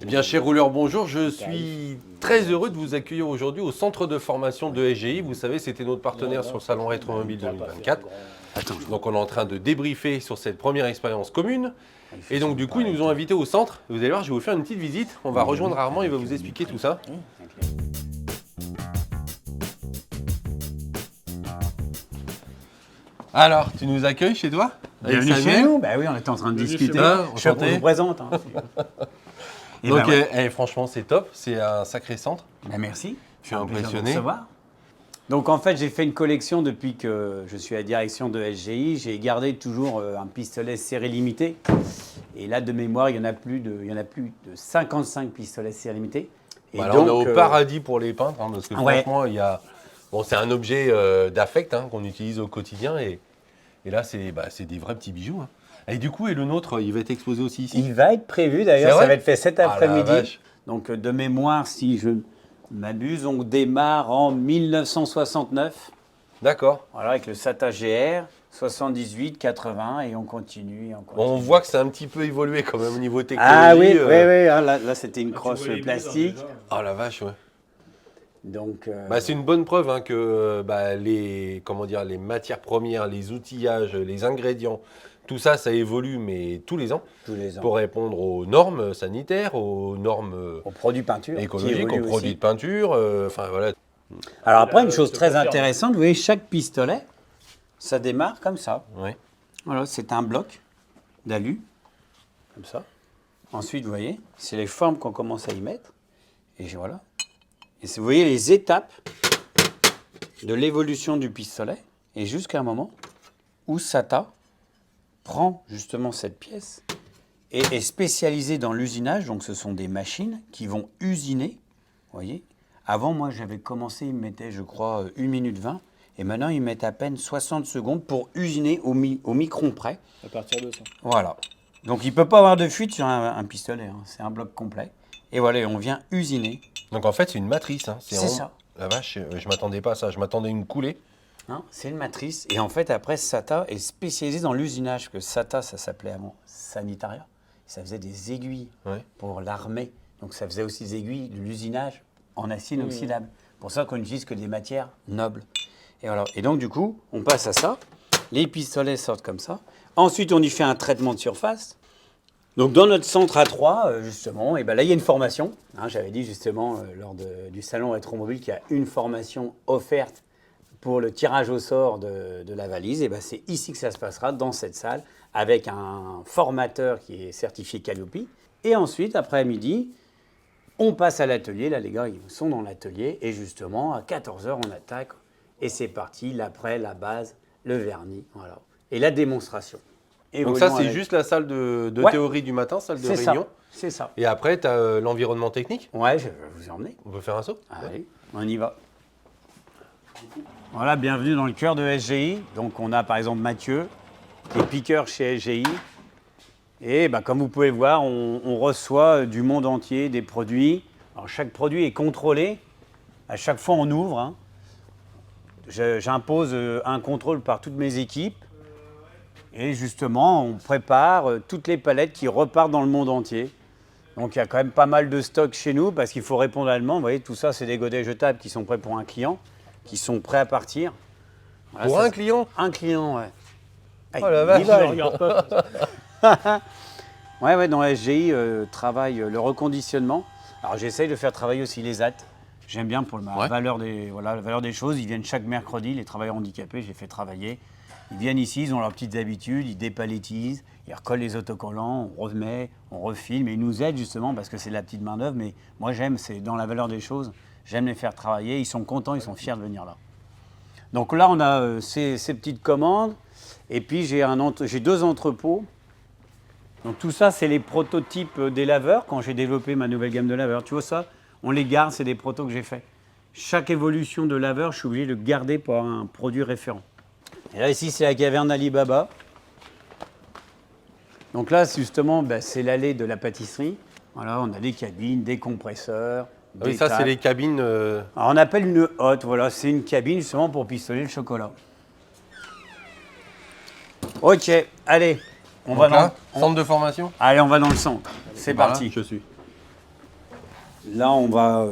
Eh bien, chers rouleurs, bonjour. Je suis très heureux de vous accueillir aujourd'hui au centre de formation de SGI. Vous savez, c'était notre partenaire sur le salon Rétromobile 2024. Donc, on est en train de débriefer sur cette première expérience commune. Et donc, du coup, ils nous ont invités au centre. Vous allez voir, je vais vous faire une petite visite. On va rejoindre Armand, il va vous expliquer tout ça. Alors, tu nous accueilles chez toi? Bienvenue chez nous. Bah oui, on était en train de discuter. Je vous présente. Hein. Donc, franchement, c'est top. C'est un sacré centre. Bah merci. Je suis impressionné. Donc, en fait, j'ai fait une collection depuis que je suis à la direction de SGI. J'ai gardé toujours un pistolet série limitée. Et là, de mémoire, il y en a plus de 55 pistolets série limitée. Et voilà, donc, on est au paradis pour les peintres, hein, parce que franchement, il y a... Bon, c'est un objet d'affect qu'on utilise au quotidien. Et là, c'est des vrais petits bijoux. Hein. Et du coup, le nôtre, il va être exposé aussi ici? Il va être prévu, d'ailleurs, ça va être fait cet après-midi. Donc, de mémoire, si je m'abuse, on démarre en 1969. D'accord. Voilà, avec le SATA GR, 78, 80, et on continue. On voit que c'est un petit peu évolué quand même au niveau technologie. Ah oui, là c'était une crosse plastique. Oh la vache, ouais. Donc, c'est une bonne preuve que les matières premières, les outillages, les ingrédients, tout ça, ça évolue, mais tous les ans. Pour répondre aux normes sanitaires, aux normes aux produits peinture, écologiques, aux produits de peinture. Voilà. Alors après, une chose très intéressante, vous voyez, chaque pistolet, ça démarre comme ça. Oui. Voilà, c'est un bloc d'alu, comme ça. Ensuite, vous voyez, c'est les formes qu'on commence à y mettre. Et voilà. Et vous voyez les étapes de l'évolution du pistolet, et jusqu'à un moment où SATA prend justement cette pièce et est spécialisé dans l'usinage. Donc ce sont des machines qui vont usiner, vous voyez. Avant, moi, j'avais commencé, ils me mettaient, je crois, 1 minute 20, et maintenant, ils mettent à peine 60 secondes pour usiner au micron près. À partir de ça. Voilà. Donc il ne peut pas avoir de fuite sur un pistolet, hein. C'est un bloc complet. Et voilà, on vient usiner. Donc en fait, c'est une matrice. Hein. C'est ça. La vache, je ne m'attendais pas à ça. Je m'attendais à une coulée. Non, c'est une matrice. Et en fait, après, SATA est spécialisé dans l'usinage. Que SATA, ça s'appelait avant Sanitaria. Ça faisait des aiguilles pour l'armée. Donc ça faisait aussi des aiguilles de l'usinage en acier inoxydable. Pour ça qu'on n'utilise que des matières nobles. Et voilà. Et donc, du coup, on passe à ça. Les pistolets sortent comme ça. Ensuite, on y fait un traitement de surface. Donc, dans notre centre A3, justement, et là, il y a une formation. Hein, j'avais dit, justement, lors du salon Rétromobile, qu'il y a une formation offerte pour le tirage au sort de la valise. Et c'est ici que ça se passera, dans cette salle, avec un formateur qui est certifié Calliope. Et ensuite, après-midi, on passe à l'atelier. Là, les gars, ils sont dans l'atelier. Et justement, à 14h, on attaque. Et c'est parti, l'après, la base, le vernis. Voilà. Et la démonstration. Donc ça, c'est juste la salle de théorie du matin, salle de réunion. C'est ça. Et après, tu as l'environnement technique. Ouais, je vais vous emmener. On peut faire un saut? Allez, on y va. Voilà, bienvenue dans le cœur de SGI. Donc, on a par exemple Mathieu, qui est piqueur chez SGI. Et comme vous pouvez voir, on reçoit du monde entier des produits. Alors, chaque produit est contrôlé. À chaque fois, on ouvre. Hein. J'impose un contrôle par toutes mes équipes. Et justement, on prépare toutes les palettes qui repartent dans le monde entier. Donc, il y a quand même pas mal de stock chez nous parce qu'il faut répondre à la demande. Vous voyez, tout ça, c'est des godets jetables qui sont prêts pour un client, qui sont prêts à partir. Voilà, pour un client? Un client, ouais. Oh la vache, je ne regarde pas. Ouais, dans SGI, travaille le reconditionnement. Alors, j'essaye de faire travailler aussi les AT. J'aime bien pour la valeur des choses. Ils viennent chaque mercredi, les travailleurs handicapés, je les fais travailler. Ils viennent ici, ils ont leurs petites habitudes, ils dépalettisent, ils recollent les autocollants, on remet, on refilme. Et ils nous aident justement parce que c'est de la petite main-d'œuvre. Mais moi, j'aime, c'est dans la valeur des choses. J'aime les faire travailler. Ils sont contents, ils sont fiers de venir là. Donc là, on a ces petites commandes. Et puis, j'ai 2 entrepôts. Donc tout ça, c'est les prototypes des laveurs quand j'ai développé ma nouvelle gamme de laveurs. Tu vois ça? On les garde, c'est des protos que j'ai faits. Chaque évolution de laveur, je suis obligé de garder pour un produit référent. Et là, ici, c'est la caverne d'Alibaba. Donc là, justement, c'est l'allée de la pâtisserie. Voilà, on a des cabines, des compresseurs. Oui, ça, c'est les cabines. Alors, on appelle une hotte. Voilà, c'est une cabine justement pour pistoler le chocolat. Ok, allez. On va dans centre de formation. Allez, on va dans le centre. C'est parti. Je suis. Là, on va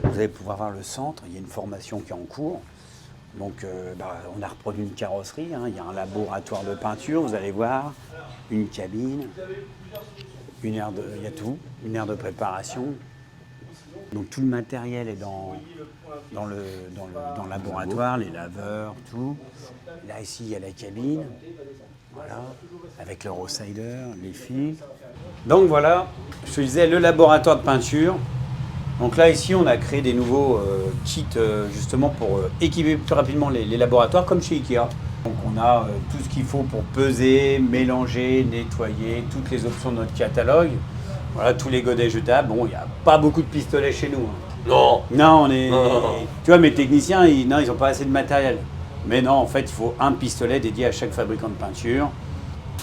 vous allez pouvoir voir le centre, il y a une formation qui est en cours. Donc, on a reproduit une carrosserie, hein. Il y a un laboratoire de peinture, vous allez voir, une cabine, il y a tout, une aire de préparation. Donc, tout le matériel est dans le laboratoire, les laveurs, tout. Là, ici, il y a la cabine, voilà, avec le Rosider, les fils. Donc, voilà, je te disais, le laboratoire de peinture. Donc là, ici, on a créé des nouveaux kits justement pour équiper plus rapidement les laboratoires, comme chez Ikea. Donc on a tout ce qu'il faut pour peser, mélanger, nettoyer, toutes les options de notre catalogue. Voilà, tous les godets jetables. Bon, il n'y a pas beaucoup de pistolets chez nous, hein. Non. Non, tu vois, mes techniciens, ils n'ont pas assez de matériel. Mais non, en fait, il faut un pistolet dédié à chaque fabricant de peinture.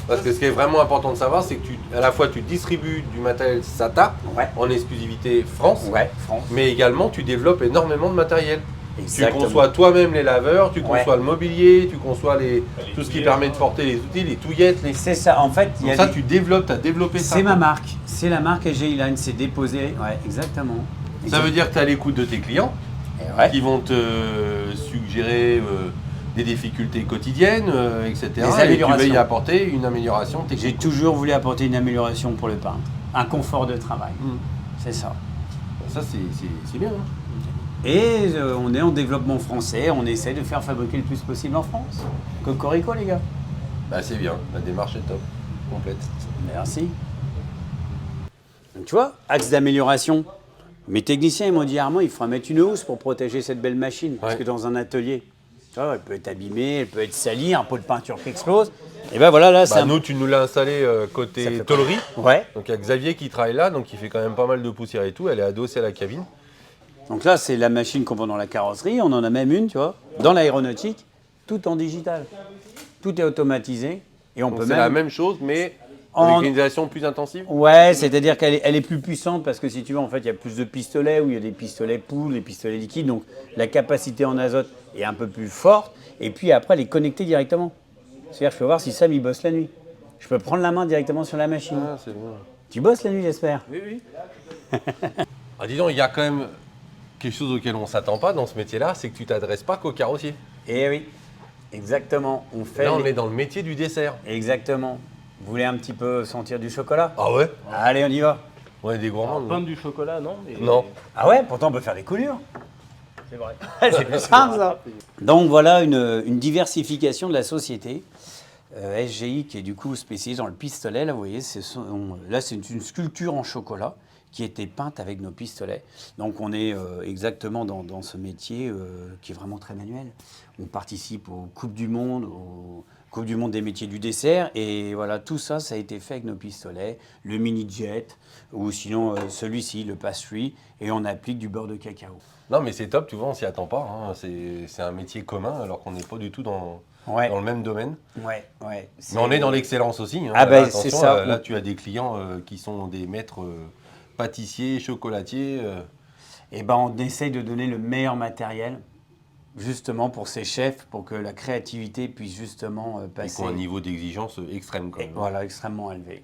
Parce que ce qui est vraiment important de savoir, c'est que à la fois tu distribues du matériel SATA en exclusivité France, mais également tu développes énormément de matériel. Exactement. Tu conçois toi-même les laveurs, tu conçois le mobilier, tu conçois tout ce qui permet de porter les outils, les touillettes. C'est ça, en fait. Tu développes, tu as développé ça. C'est ma marque, c'est la marque SGI Line, c'est déposé, exactement. Ça veut dire que tu es à l'écoute de tes clients qui vont te suggérer des difficultés quotidiennes, etc. Des améliorations. Et tu veux y apporter une amélioration technique. J'ai toujours voulu apporter une amélioration pour le peintre, un confort de travail. C'est ça. Ça, c'est bien. Hein. Et on est en développement français, on essaie de faire fabriquer le plus possible en France. Cocorico, les gars. Bah, c'est bien, la démarche est top, complète. Merci. Donc, tu vois, axe d'amélioration. Mes techniciens ils m'ont dit, Armand, il faudra mettre une housse pour protéger cette belle machine. Parce que dans un atelier, tu vois, elle peut être abîmée, elle peut être salie, un pot de peinture qui explose. Et ben voilà, là, nous, tu nous l'as installé côté tôlerie. Donc il y a Xavier qui travaille là, donc il fait quand même pas mal de poussière et tout. Elle est adossée à la cabine. Donc là, c'est la machine qu'on vend dans la carrosserie. On en a même une, tu vois, dans l'aéronautique, tout en digital. Tout est automatisé. Et on peut c'est la même chose, mais avec une utilisation plus intensive. Ouais, c'est-à-dire qu'elle est plus puissante parce que si tu veux, en fait, il y a plus de pistolets où il y a des pistolets poules, des pistolets liquides. Donc la capacité en azote est un peu plus forte. Et puis après, elle est connectée directement. C'est-à-dire que je peux voir si Sam il bosse la nuit. Je peux prendre la main directement sur la machine. Ah, c'est bon. Tu bosses la nuit, j'espère. Oui. Ah, dis donc, il y a quand même quelque chose auquel on ne s'attend pas dans ce métier-là, c'est que tu ne t'adresses pas qu'aux carrossiers. Eh oui, exactement. Là, on est dans le métier du dessert. Exactement. Vous voulez un petit peu sentir du chocolat? Ah ouais? Allez, on y va. On est des gourmands. Peindre du chocolat, non mais... Non. Ah ouais, pourtant on peut faire des coulures. C'est vrai. C'est plus simple ça. Donc voilà une diversification de la société. SGI qui est du coup spécialisé dans le pistolet. Là, vous voyez, là c'est une sculpture en chocolat qui a été peinte avec nos pistolets. Donc on est exactement dans ce métier qui est vraiment très manuel. On participe aux Coupes du Monde, aux Coupes du Monde des métiers du dessert. Et voilà, tout ça, ça a été fait avec nos pistolets. Le mini-jet, ou sinon celui-ci, le pastry. Et on applique du beurre de cacao. Non, mais c'est top, tu vois, on s'y attend pas. Hein. C'est un métier commun alors qu'on n'est pas du tout dans le même domaine. Ouais. Mais on est dans l'excellence aussi. Hein. Ah Là, ben attention, c'est ça. Là, tu as des clients qui sont des maîtres pâtissiers, chocolatiers. Et ben on essaye de donner le meilleur matériel, justement pour ces chefs, pour que la créativité puisse justement passer. Et qui ont un niveau d'exigence extrême quand même. Voilà, extrêmement élevé.